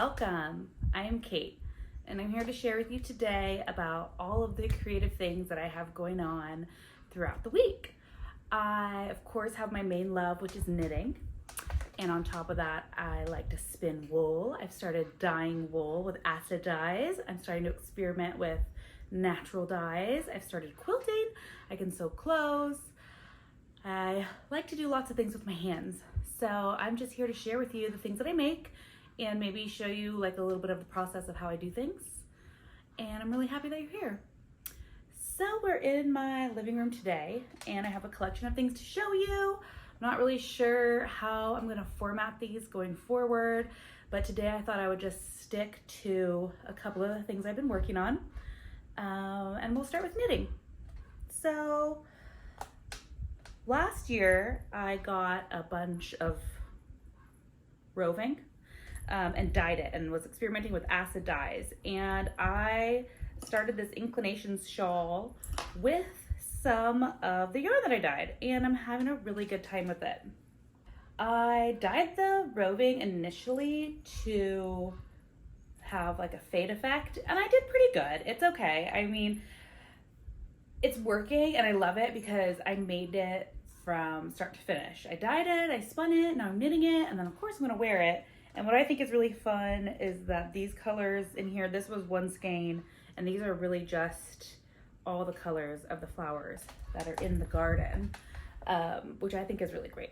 Welcome. I am Kate, and I'm here to share with you today about all of the creative things that I have going on throughout the week. I, of course, have my main love, which is knitting. And on top of that, I like to spin wool. I've started dyeing wool with acid dyes. I'm starting to experiment with natural dyes. I've started quilting. I can sew clothes. I like to do lots of things with my hands. So I'm just here to share with you the things that I make and maybe show you like a little bit of the process of how I do things. And I'm really happy that you're here. So we're in my living room today and I have a collection of things to show you. I'm not really sure how I'm gonna format these going forward, but today I thought I would just stick to a couple of the things I've been working on. And we'll start with knitting. So last year I got a bunch of roving and dyed it and was experimenting with acid dyes. And I started this Inclinations shawl with some of the yarn that I dyed, and I'm having a really good time with it. I dyed the roving initially to have like a fade effect, and I did pretty good. It's okay. I mean, it's working and I love it because I made it from start to finish. I dyed it, I spun it, now I'm knitting it, and then of course I'm gonna wear it. And what I think is really fun is that these colors in here, this was one skein, and these are really just all the colors of the flowers that are in the garden, which I think is really great.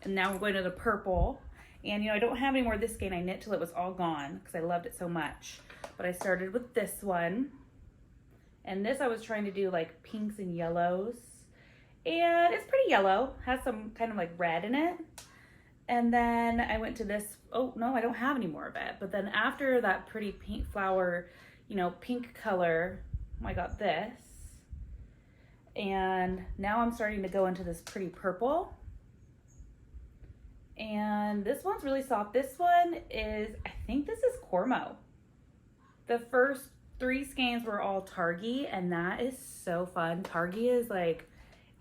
And now we're going to the purple. And you know, I don't have any more of this skein. I knit till it was all gone because I loved it so much. But I started with this one. And this I was trying to do like pinks and yellows. And it's pretty yellow, has some kind of like red in it. And then I went to this, oh no, I don't have any more of it. But then after that pretty pink flower, you know, pink color, I got this. And now I'm starting to go into this pretty purple. And this one's really soft. This one is, I think this is Cormo. The first 3 skeins were all Targi, and that is so fun. Targi is like,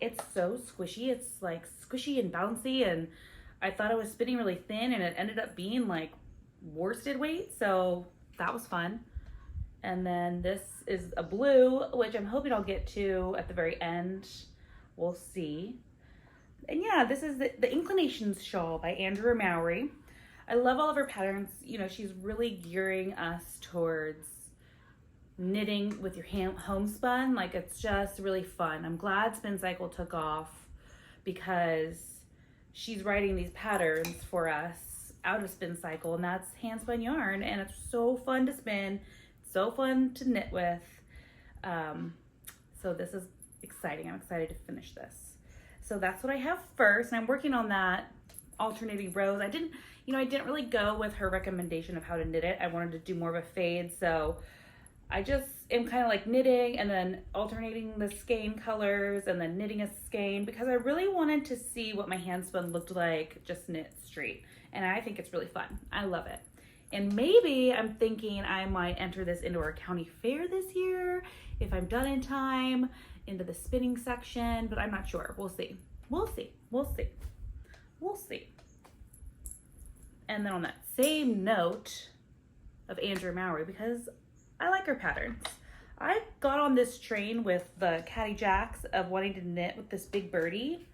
it's so squishy. It's like squishy and bouncy, and I thought I was spinning really thin, and it ended up being like worsted weight, so that was fun. And then this is a blue, which I'm hoping I'll get to at the very end. We'll see. And yeah, this is the Inclinations shawl by Andrea Mowry. I love all of her patterns. You know, she's really gearing us towards knitting with your homespun. Like, it's just really fun. I'm glad Spin Cycle took off because she's writing these patterns for us out of Spin Cycle, and that's hand spun yarn, and it's so fun to spin, so fun to knit with. So this is exciting. I'm excited to finish this. So that's what I have first, and I'm working on that alternating rows. I didn't really go with her recommendation of how to knit it. I wanted to do more of a fade, so I just am kind of like knitting and then alternating the skein colors and then knitting a skein because I really wanted to see what my hand spun looked like just knit straight. And I think it's really fun. I love it. And maybe I'm thinking I might enter this into our county fair this year if I'm done in time, into the spinning section, but I'm not sure. We'll see. We'll see. We'll see. We'll see. And then on that same note of Andrea Mowry, because I like her patterns, I got on this train with the Caddy Jacks of wanting to knit with this big birdie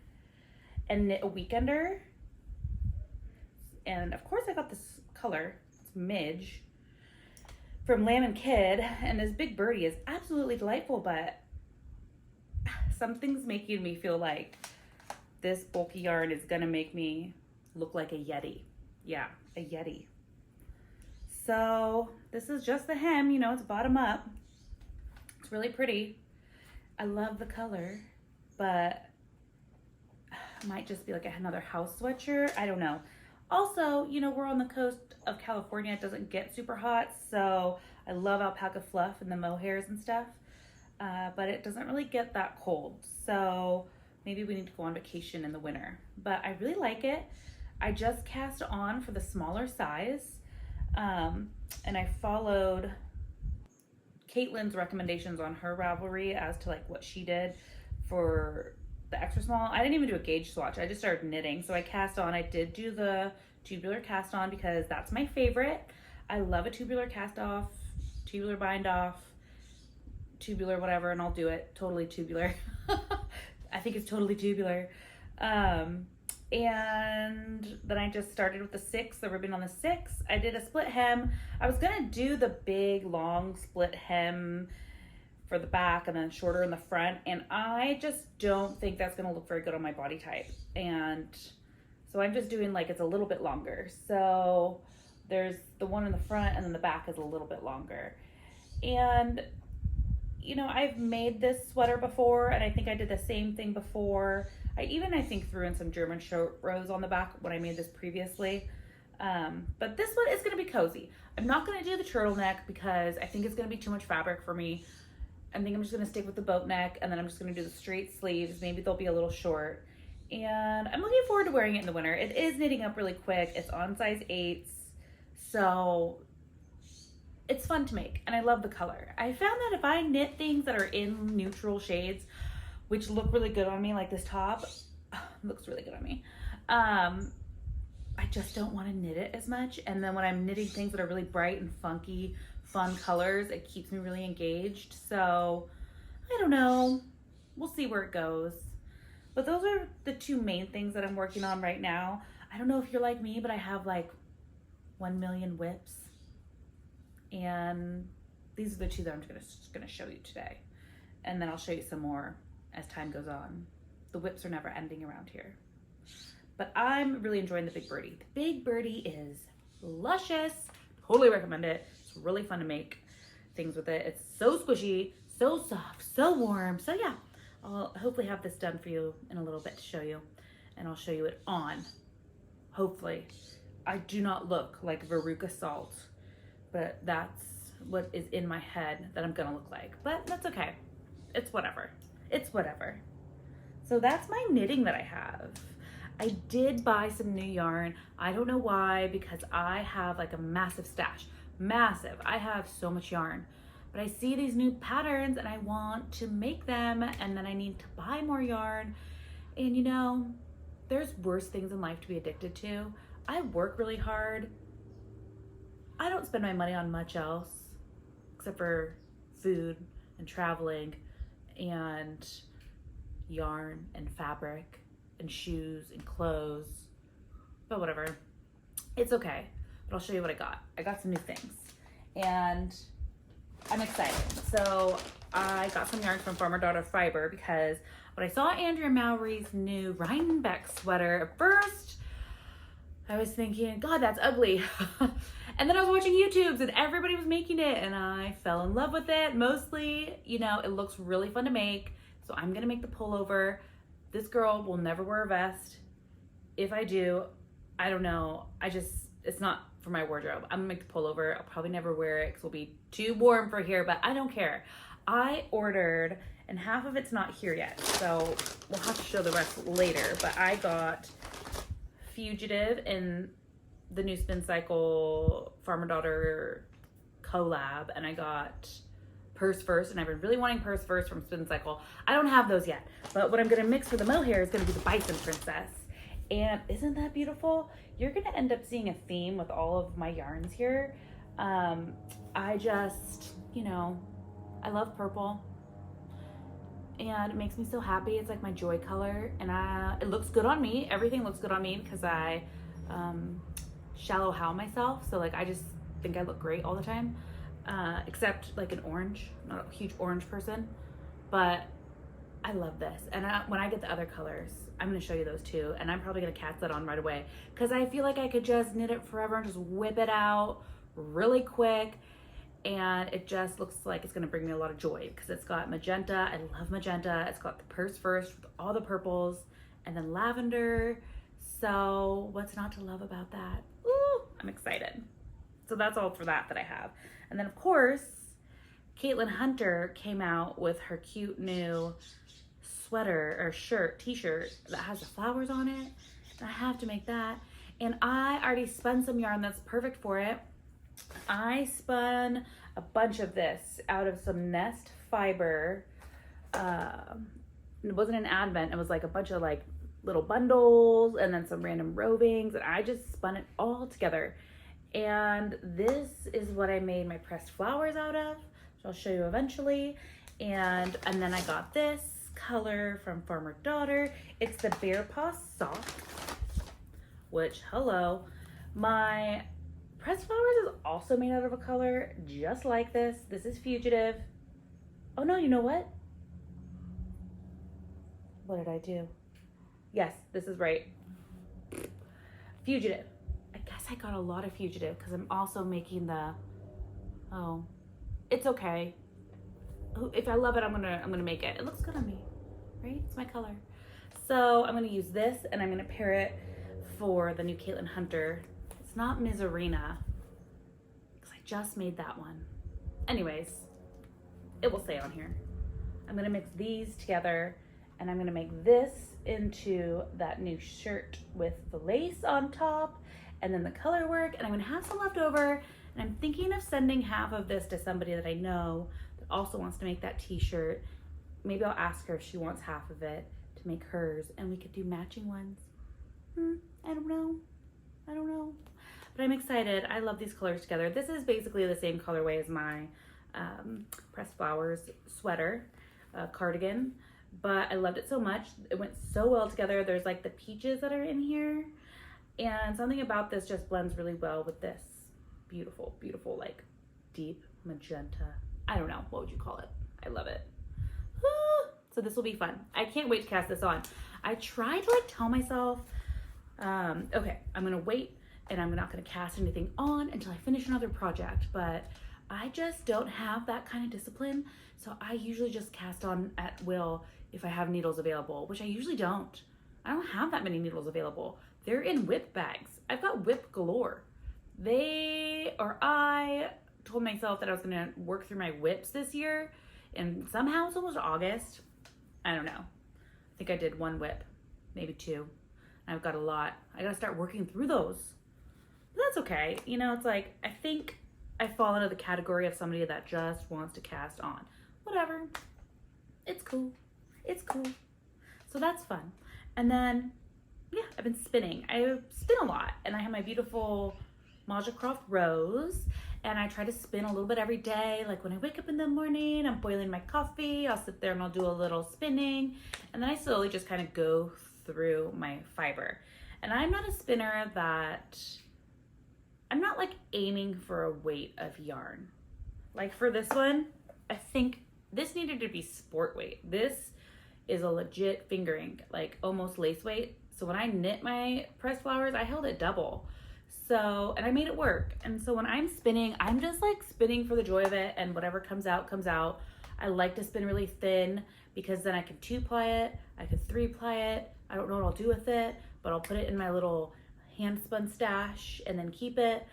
and knit a weekender. And of course I got this color, it's midge, from Lamb and Kid, and this big birdie is absolutely delightful, but something's making me feel like this bulky yarn is gonna make me look like a Yeti. Yeah, a Yeti. So this is just the hem, you know, it's bottom up. It's really pretty. I love the color, but it might just be like another house sweatshirt. I don't know. Also, you know, we're on the coast of California. It doesn't get super hot, so I love alpaca fluff and the mohairs and stuff, but it doesn't really get that cold. So maybe we need to go on vacation in the winter, but I really like it. I just cast on for the smaller size. And I followed Caitlin's recommendations on her Ravelry as to like what she did for the extra small. I didn't even do a gauge swatch. I just started knitting. So I cast on. I did do the tubular cast on because that's my favorite. I love a tubular cast off, tubular bind off, tubular whatever, and I'll do it totally tubular. I think it's totally tubular. And then I just started with the 6, the ribbon on the 6. I did a split hem. I was gonna do the big long split hem for the back and then shorter in the front, and I just don't think that's gonna look very good on my body type. And so I'm just doing like it's a little bit longer. So there's the one in the front and then the back is a little bit longer. And you know, I've made this sweater before, and I think I did the same thing before. I think threw in some German short rows on the back when I made this previously. But this one is gonna be cozy. I'm not gonna do the turtleneck because I think it's gonna be too much fabric for me. I think I'm just gonna stick with the boat neck, and then I'm just gonna do the straight sleeves. Maybe they'll be a little short. And I'm looking forward to wearing it in the winter. It is knitting up really quick. It's on size 8s. So it's fun to make, and I love the color. I found that if I knit things that are in neutral shades, which look really good on me, like this top, looks really good on me. I just don't want to knit it as much. And then when I'm knitting things that are really bright and funky, fun colors, it keeps me really engaged. So I don't know. We'll see where it goes. But those are the 2 main things that I'm working on right now. I don't know if you're like me, but I have like 1 million whips. And these are the 2 that I'm just gonna show you today. And then I'll show you some more as time goes on. The whips are never ending around here. But I'm really enjoying the Big Birdie. The Big Birdie is luscious. Totally recommend it. It's really fun to make things with it. It's so squishy, so soft, so warm. So yeah, I'll hopefully have this done for you in a little bit to show you. And I'll show you it on. Hopefully. I do not look like Veruca Salt, but that's what is in my head that I'm gonna look like. But that's okay. It's whatever. It's whatever. So that's my knitting that I have. I did buy some new yarn. I don't know why, because I have like a massive stash. Massive. I have so much yarn. But I see these new patterns and I want to make them, and then I need to buy more yarn. And you know, there's worse things in life to be addicted to. I work really hard. I don't spend my money on much else except for food and traveling and yarn and fabric and shoes and clothes, but whatever, it's okay. But I'll show you what I got. I got some new things and I'm excited. So I got some yarn from Farmer Daughter Fiber because when I saw Andrea Mowry's new Rhinebeck sweater, at first I was thinking, God, that's ugly. And then I was watching YouTubes and everybody was making it and I fell in love with it. Mostly, you know, it looks really fun to make. So I'm gonna make the pullover. This girl will never wear a vest. If I do, I don't know. It's not for my wardrobe. I'm gonna make the pullover. I'll probably never wear it because it'll be too warm for here, but I don't care. I ordered, and half of it's not here yet. So we'll have to show the rest later, but I got Fugitive in the new Spin Cycle Farmer Daughter collab, and I got Purse First, and I've been really wanting Purse First from Spin Cycle. I don't have those yet, but what I'm gonna mix for the mohair is gonna be the Bison Princess. And isn't that beautiful? You're gonna end up seeing a theme with all of my yarns here. I just, you know, I love purple and it makes me so happy. It's like my joy color, and it looks good on me. Everything looks good on me because I shallow how myself, so like I just think I look great all the time, except like an orange. I'm not a huge orange person, but I love this. And when I get the other colors, I'm gonna show you those too, and I'm probably gonna cast that on right away because I feel like I could just knit it forever and just whip it out really quick, and it just looks like it's gonna bring me a lot of joy because it's got magenta. I love magenta. It's got the Purse First with all the purples, and then lavender. So what's not to love about that? Ooh, I'm excited. So that's all for that I have. And then of course, Caitlin Hunter came out with her cute new sweater or shirt, t-shirt that has the flowers on it. I have to make that. And I already spun some yarn that's perfect for it. I spun a bunch of this out of some Nest fiber. It wasn't an advent. It was like a bunch of like little bundles and then some random rovings. And I just spun it all together. And this is what I made my pressed flowers out of, which I'll show you eventually. And then I got this color from Farmer Daughter. It's the Paw Sock, which, hello. My pressed flowers is also made out of a color just like this. This is Fugitive. Oh no, you know what? What did I do? Yes, this is right. Fugitive. I guess I got a lot of Fugitive because I'm also making the, oh, it's okay. If I love it, I'm gonna make it. It looks good on me, right? It's my color. So I'm gonna use this and I'm gonna pair it for the new Caitlin Hunter. It's not Ms. Arena because I just made that one. Anyways, it will say on here. I'm gonna mix these together and I'm gonna make this into that new shirt with the lace on top and then the color work, and I'm gonna have some left over, and I'm thinking of sending half of this to somebody that I know that also wants to make that t-shirt. Maybe I'll ask her if she wants half of it to make hers, and we could do matching ones. I don't know. But I'm excited. I love these colors together. This is basically the same colorway as my pressed flowers sweater cardigan, but I loved it so much. It went so well together. There's like the peaches that are in here, and something about this just blends really well with this beautiful, beautiful, like deep magenta. I don't know, what would you call it? I love it. So this will be fun. I can't wait to cast this on. I tried to like tell myself, okay, I'm gonna wait and I'm not gonna cast anything on until I finish another project, but I just don't have that kind of discipline. So I usually just cast on at will if I have needles available, which I usually don't. I don't have that many needles available. They're in whip bags. I've got whip galore. I told myself that I was gonna work through my whips this year, and somehow it's almost August. I don't know. I think I did one whip, maybe two. I've got a lot. I gotta start working through those. But that's okay. You know, it's like, I think I fall into the category of somebody that just wants to cast on. Whatever. It's cool. It's cool. So that's fun. And then, yeah, I've been spinning. I spin a lot, and I have my beautiful Majacroft Rose, and I try to spin a little bit every day. Like when I wake up in the morning, I'm boiling my coffee, I'll sit there and I'll do a little spinning, and then I slowly just kind of go through my fiber. And I'm not a spinner that, I'm not like aiming for a weight of yarn. Like for this one, I think this needed to be sport weight. This is a legit fingering, like almost lace weight. So when I knit my pressed flowers, I held it double. So, and I made it work. And so when I'm spinning, I'm just like spinning for the joy of it, and whatever comes out, comes out. I like to spin really thin because then I can 2-ply it, I can 3-ply it. I don't know what I'll do with it, but I'll put it in my little hand spun stash and then keep it.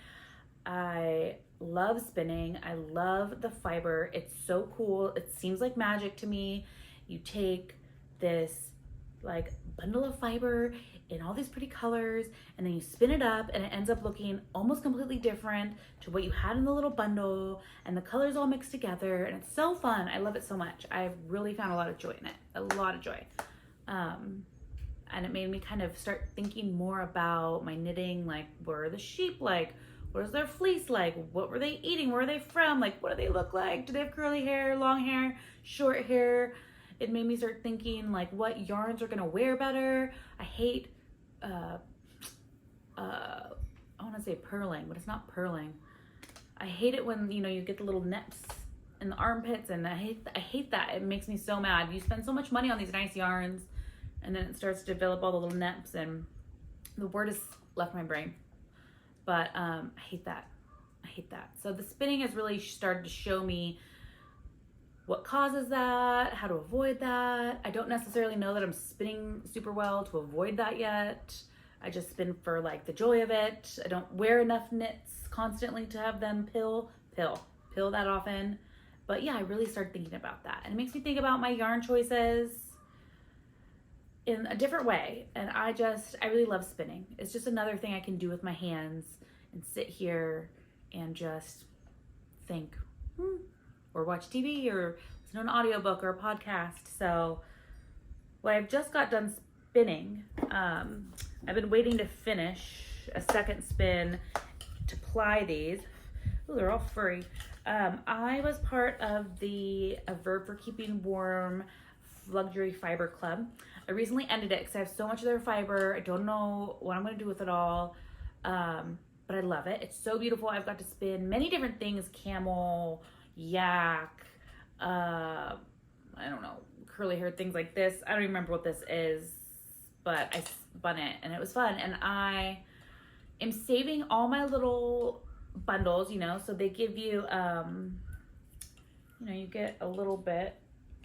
I love spinning. I love the fiber. It's so cool. It seems like magic to me. You take this like bundle of fiber in all these pretty colors, and then you spin it up, and it ends up looking almost completely different to what you had in the little bundle, and the colors all mixed together, and it's so fun. I love it so much. I've really found a lot of joy in it, a lot of joy. And it made me kind of start thinking more about my knitting, like what are the sheep like? What is their fleece like? What were they eating? Where are they from? Like, what do they look like? Do they have curly hair, long hair, short hair? It made me start thinking like what yarns are gonna wear better. I hate, I wanna say purling, but it's not purling. I hate it when, you know, you get the little neps in the armpits, and I hate that. It makes me so mad. You spend so much money on these nice yarns, and then it starts to develop all the little neps, and the word has left my brain. But I hate that. I hate that. So the spinning has really started to show me what causes that, how to avoid that. I don't necessarily know that I'm spinning super well to avoid that yet. I just spin for like the joy of it. I don't wear enough knits constantly to have them pill that often. But yeah, I really started thinking about that. And it makes me think about my yarn choices in a different way. And I really love spinning. It's just another thing I can do with my hands and sit here and just think, or watch TV or listen to an audiobook or a podcast. So well, I've just got done spinning. I've been waiting to finish a second spin to ply these. Ooh, they're all furry. I was part of the A Verb for Keeping Warm Luxury Fiber Club. I recently ended it because I have so much of their fiber. I don't know what I'm going to do with it all, but I love it. It's so beautiful. I've got to spin many different things: camel, yak, I don't know, curly hair, things like this. I don't even remember what this is, but I spun it and it was fun. And I am saving all my little bundles, you know, so they give you, you know, you get a little bit.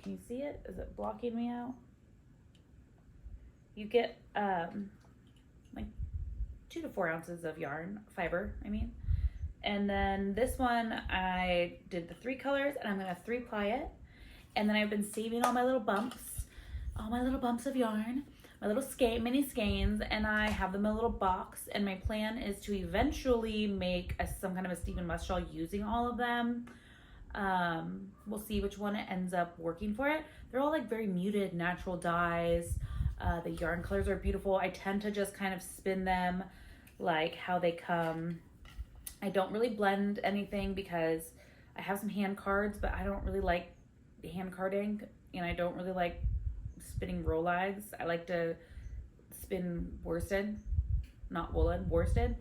Can you see it? Is it blocking me out? You get like 2 to 4 ounces of yarn fiber, I mean. And then this one, I did the 3 colors, and I'm gonna 3-ply it. And then I've been saving all my little bumps of yarn, my little mini skeins, and I have them in a little box. And my plan is to eventually make some kind of a Stephen Must shawl using all of them. We'll see which one ends up working for it. They're all like very muted natural dyes. The yarn colors are beautiful. I tend to just kind of spin them like how they come. I don't really blend anything because I have some hand cards, but I don't really like hand carding, and I don't really like spinning roll eyes. I like to spin worsted, not woolen, worsted.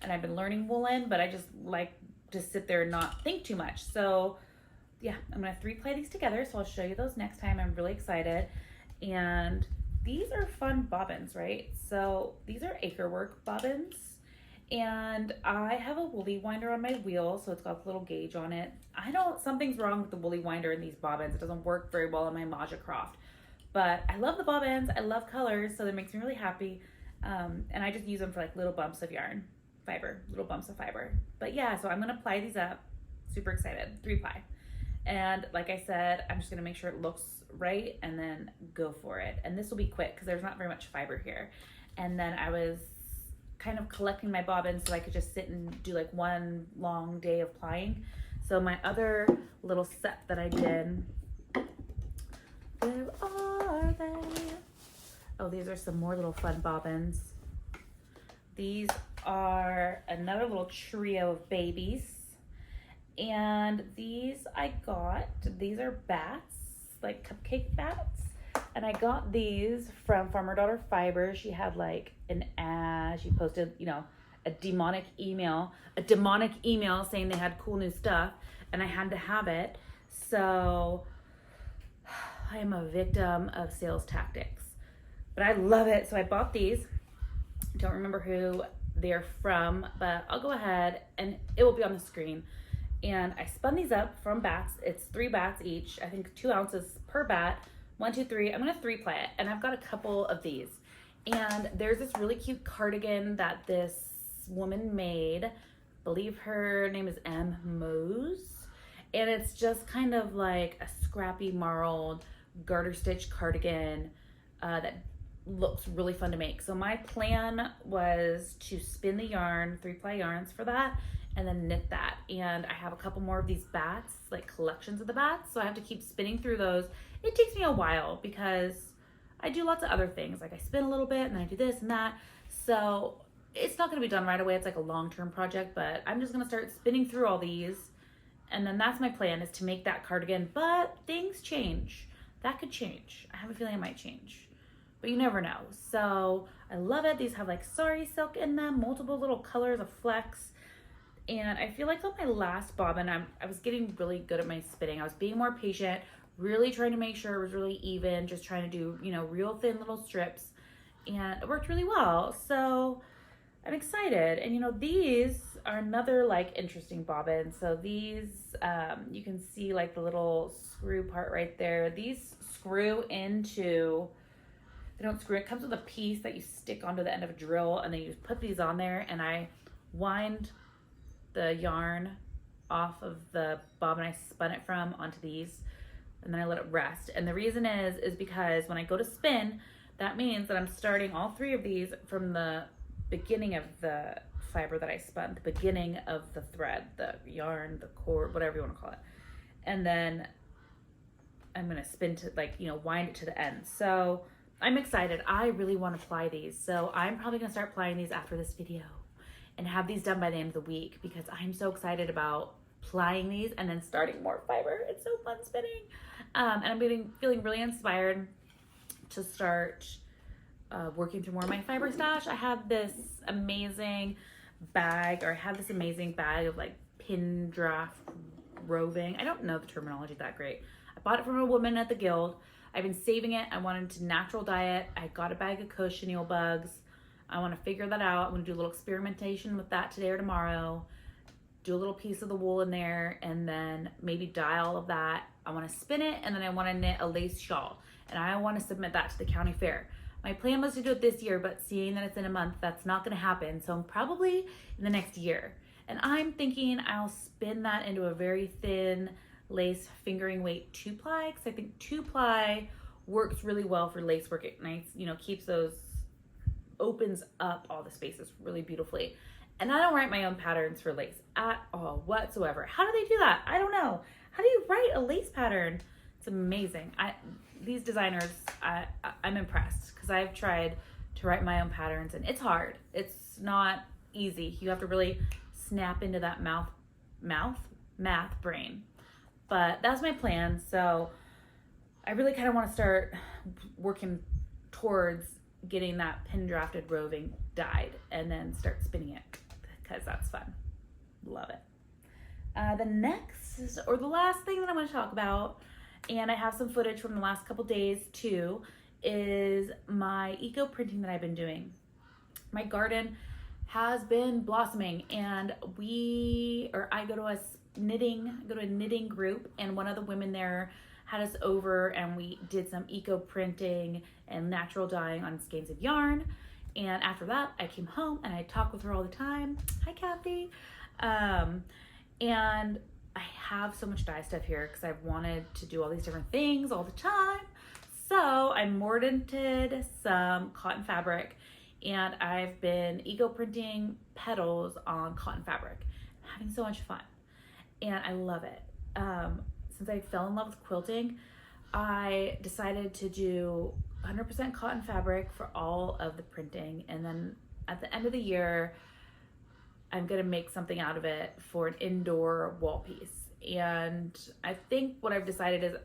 And I've been learning woolen, but I just like to sit there and not think too much. So yeah, I'm gonna 3-ply these together. So I'll show you those next time. I'm really excited. And these are fun bobbins, right? So these are acre work bobbins. And I have a woolly winder on my wheel, so it's got a little gauge on it. Something's wrong with the woolly winder in these bobbins. It doesn't work very well in my Maja Croft. But I love the bobbins, I love colors, so that makes me really happy. And I just use them for like little bumps of yarn, little bumps of fiber. But yeah, so I'm gonna ply these up, super excited, 3-ply. And like I said, I'm just gonna make sure it looks right and then go for it. And this will be quick because there's not very much fiber here. And then I was kind of collecting my bobbins so I could just sit and do like one long day of plying. So my other little set that I did, where are they? Oh, these are some more little fun bobbins. These are another little trio of babies. And these are bats, like cupcake bats. And I got these from Farmer Daughter Fiber. She had like she posted, you know, a demonic email saying they had cool new stuff, and I had to have it. So I am a victim of sales tactics, but I love it. So I bought these. Don't remember who they're from, but I'll go ahead and it will be on the screen. And I spun these up from bats. It's 3 bats each. I think 2 ounces per bat. 1, 2, 3. I'm gonna 3-ply it, and I've got a couple of these. And there's this really cute cardigan that this woman made. I believe her name is M. Mose. And it's just kind of like a scrappy marled garter stitch cardigan that looks really fun to make. So my plan was to spin the yarn, 3-ply yarns for that, and then knit that. And I have a couple more of these bats, like collections of the bats, so I have to keep spinning through those. It takes me a while because I do lots of other things. Like I spin a little bit and then I do this and that. So it's not gonna be done right away. It's like a long-term project, but I'm just gonna start spinning through all these. And then that's my plan, is to make that cardigan, but things change. That could change. I have a feeling it might change, but you never know. So I love it. These have like sari silk in them, multiple little colors of flecks. And I feel like on my last bobbin, I was getting really good at my spinning. I was being more patient, really trying to make sure it was really even, just trying to do, you know, real thin little strips. And it worked really well. So I'm excited. And you know, these are another like interesting bobbin. So these, you can see like the little screw part right there. These screw into, they don't screw, it comes with a piece that you stick onto the end of a drill, and then you just put these on there, and I wind the yarn off of the bobbin I spun it from onto these, and then I let it rest. And the reason is because when I go to spin, that means that I'm starting all 3 of these from the beginning of the fiber that I spun, the beginning of the thread, the yarn, the cord, whatever you want to call it. And then I'm gonna spin to, like, you know, wind it to the end. So I'm excited. I really want to ply these. So I'm probably gonna start plying these after this video. and have these done by the end of the week because I'm so excited about plying these and then starting more fiber. It's so fun spinning. And I'm feeling really inspired to start working through more of my fiber stash. I have this amazing bag of like pin draft roving. I don't know the terminology that great. I bought it from a woman at the guild. I've been saving it. I wanted to natural dye it. I got a bag of cochineal bugs. I want to figure that out. I'm going to do a little experimentation with that today or tomorrow. Do a little piece of the wool in there and then maybe dye all of that. I want to spin it and then I want to knit a lace shawl and I want to submit that to the county fair. My plan was to do it this year, but seeing that it's in a month, that's not going to happen. So I'm probably in the next year. And I'm thinking I'll spin that into a very thin lace fingering weight 2-ply because I think 2-ply works really well for lace work. It nice, keeps those, opens up all the spaces really beautifully. And I don't write my own patterns for lace at all whatsoever. How do they do that? I don't know. How do you write a lace pattern? It's amazing. These designers, I'm impressed because I've tried to write my own patterns and it's hard. It's not easy. You have to really snap into that math brain. But that's my plan. So I really kind of want to start working towards getting that pin drafted roving dyed and then start spinning it because that's fun. Love it. The last thing that I want to talk about, and I have some footage from the last couple days too, is my eco printing that I've been doing. My garden has been blossoming and I go to a knitting group and one of the women there had us over and we did some eco printing and natural dyeing on skeins of yarn. And after that, I came home and I talk with her all the time. Hi, Kathy. And I have so much dye stuff here because I've wanted to do all these different things all the time. So I mordanted some cotton fabric and I've been eco printing petals on cotton fabric. I'm having so much fun and I love it. Since I fell in love with quilting, I decided to do 100% cotton fabric for all of the printing. And then at the end of the year, I'm gonna make something out of it for an indoor wall piece. And I think what I've decided is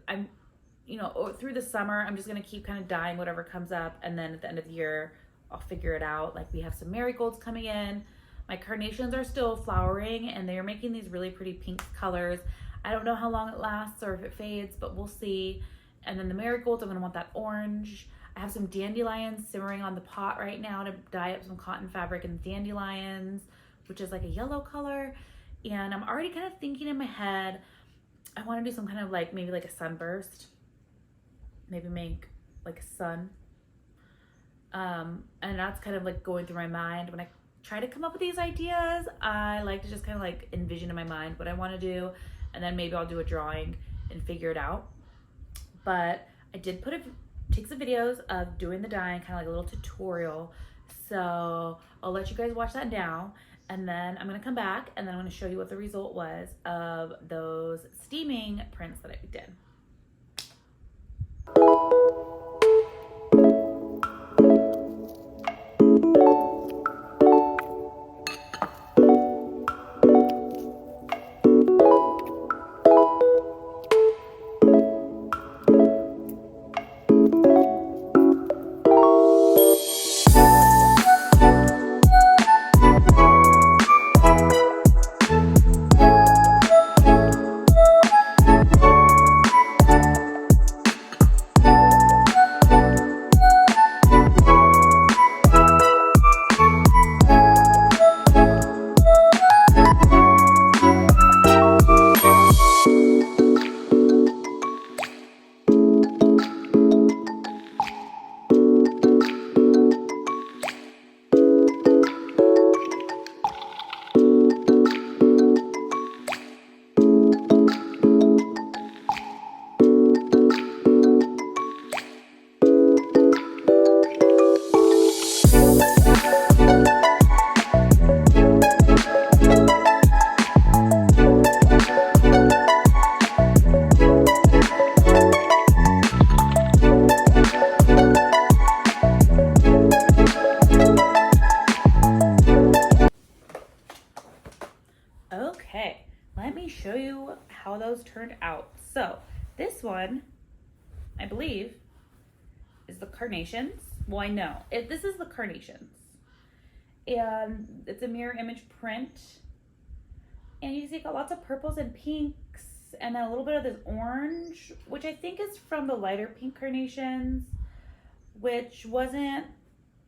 through the summer, I'm just gonna keep kind of dyeing whatever comes up. And then at the end of the year, I'll figure it out. Like we have some marigolds coming in. My carnations are still flowering and they're making these really pretty pink colors. I don't know how long it lasts or if it fades, but we'll see. And then the marigolds, I'm gonna want that orange. I have some dandelions simmering on the pot right now to dye up some cotton fabric and dandelions, which is like a yellow color. And I'm already kind of thinking in my head, I wanna do some kind of maybe like a sunburst. Maybe make like a sun. And that's kind of like going through my mind. When I try to come up with these ideas, I like to just kind of envision in my mind what I wanna do. And then maybe I'll do a drawing and figure it out. But I did take some videos of doing the dyeing, kind of like a little tutorial. So I'll let you guys watch that now. And then I'm gonna come back and then I'm gonna show you what the result was of those steaming prints that I did. show you how those turned out. So this one, I believe, is the Carnations. Well, I know this is the Carnations, and it's a mirror image print. And you can see it got lots of purples and pinks, and then a little bit of this orange, which I think is from the lighter pink Carnations, which wasn't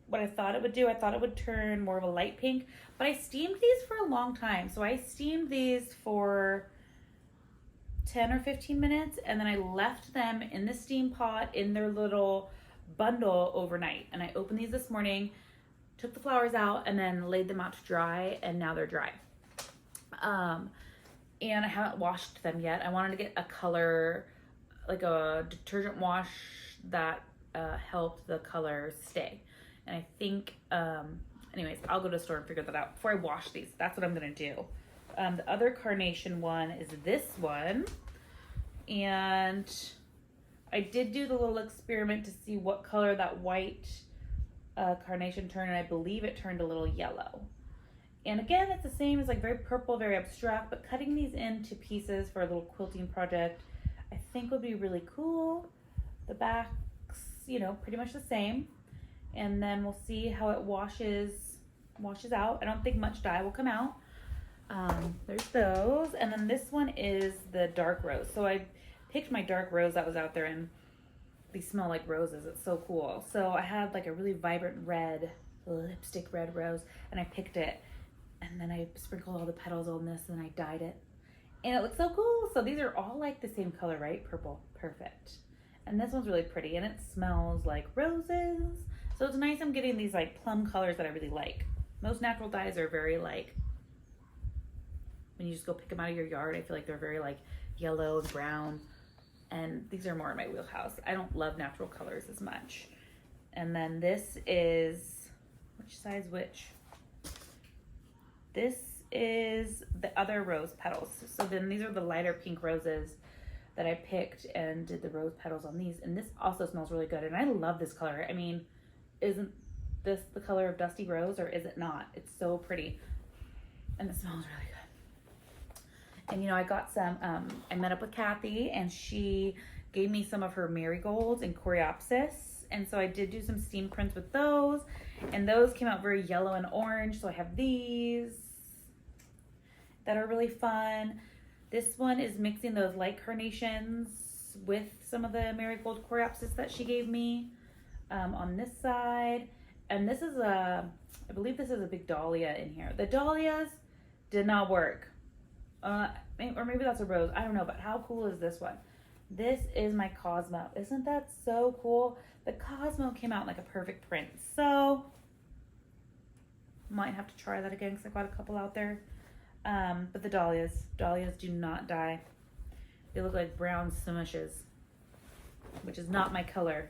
what I thought it would do. I thought it would turn more of a light pink, but I steamed these for a long time. So I steamed these for 10 or 15 minutes, and then I left them in the steam pot in their little bundle overnight. And I opened these this morning, took the flowers out, and then laid them out to dry, and now they're dry. And I haven't washed them yet. I wanted to get a color, like a detergent wash that helped the color stay. And I think, anyways, I'll go to the store and figure that out before I wash these. That's what I'm going to do. The other Carnation one is this one. And I did do the little experiment to see what color that white Carnation turned, and I believe it turned a little yellow. And again, it's the same as like very purple, very abstract, but cutting these into pieces for a little quilting project, I think would be really cool. The backs, you know, pretty much the same. And then we'll see how it washes out. I don't think much dye will come out. There's those. And then this one is the dark rose. So I picked my dark rose that was out there, and these smell like roses. It's so cool. So I had like a really vibrant red, lipstick red rose, and I picked it. And then I sprinkled all the petals on this, and I dyed it. And it looks so cool. So these are all like the same color, right? Purple. Perfect. And this one's really pretty, and it smells like roses. So it's nice I'm getting these like plum colors that I really like. Most natural dyes are very like, when you just go pick them out of your yard, I feel like they're very like yellow and brown. And these are more in my wheelhouse. I don't love natural colors as much. And then this is, which side's which? This is the other rose petals. So then these are the lighter pink roses that I picked and did the rose petals on these. And this also smells really good. And I love this color. I mean, isn't this the color of Dusty Rose, or is it not? It's so pretty. And it smells really good. And you know, I got some, I met up with Kathy, and she gave me some of her marigolds and coreopsis. And so I did do some steam prints with those. And those came out very yellow and orange. So I have these that are really fun. This one is mixing those light Carnations with some of the marigold coreopsis that she gave me on this side. And this is I believe this is a big dahlia in here. The dahlias did not work. Or maybe that's a rose. I don't know, but how cool is this one? This is my Cosmo. Isn't that so cool? The Cosmo came out like a perfect print. So, might have to try that again because I got a couple out there. But the dahlias do not dye. They look like brown smushes, which is not my color.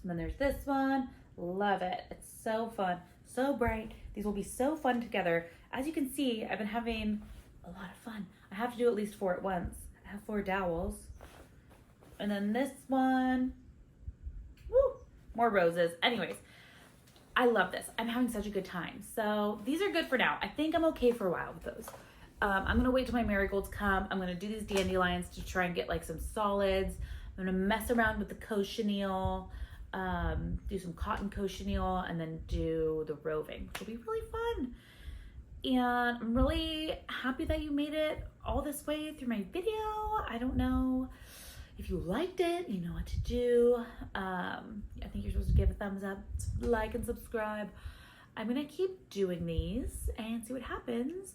And then there's this one. Love it. It's so fun, so bright. These will be so fun together. As you can see, I've been having a lot of fun. I have to do at least 4 at once. I have 4 dowels. And then this one, woo, more roses. Anyways, I love this. I'm having such a good time. So these are good for now. I think I'm okay for a while with those. I'm gonna wait till my marigolds come. I'm gonna do these dandelions to try and get like some solids. I'm gonna mess around with the cochineal, do some cotton cochineal, and then do the roving. It'll be really fun. And I'm really happy that you made it all this way through my video. I don't know if you liked it, you know what to do. I think you're supposed to give a thumbs up, like, and subscribe. I'm gonna keep doing these and see what happens.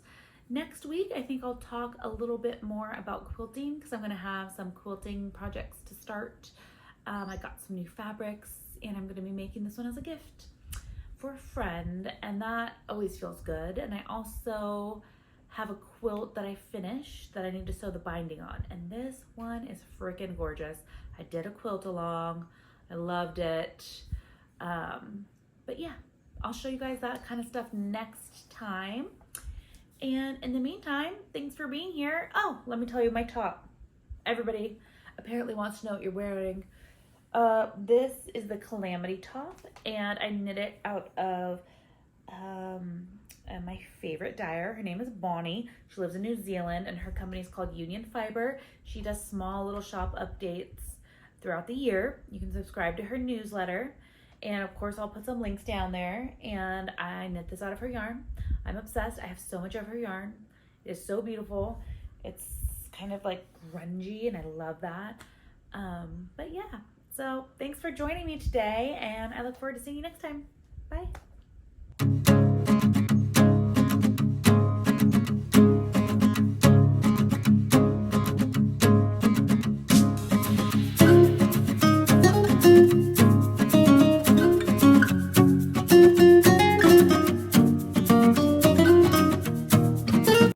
Next week, I think I'll talk a little bit more about quilting because I'm gonna have some quilting projects to start. I got some new fabrics, and I'm gonna be making this one as a gift for a friend, and that always feels good. And I also have a quilt that I finished that I need to sew the binding on, and this one is freaking gorgeous. I did a quilt along. I loved it. But yeah, I'll show you guys that kind of stuff next time. And in the meantime, thanks for being here. Oh, let me tell you my top. Everybody apparently wants to know what you're wearing. This is the Calamity top, and I knit it out of my favorite favorite dyer. Her name is Bonnie. She lives in New Zealand, and her company is called Union Fiber. She does small little shop updates throughout the year. You can subscribe to her newsletter, and of course I'll put some links down there. And I knit this out of her yarn. I'm obsessed. I have so much of her yarn. It is so beautiful. It's kind of like grungy, and I love that. But yeah, so thanks for joining me today, and I look forward to seeing you next time. Bye.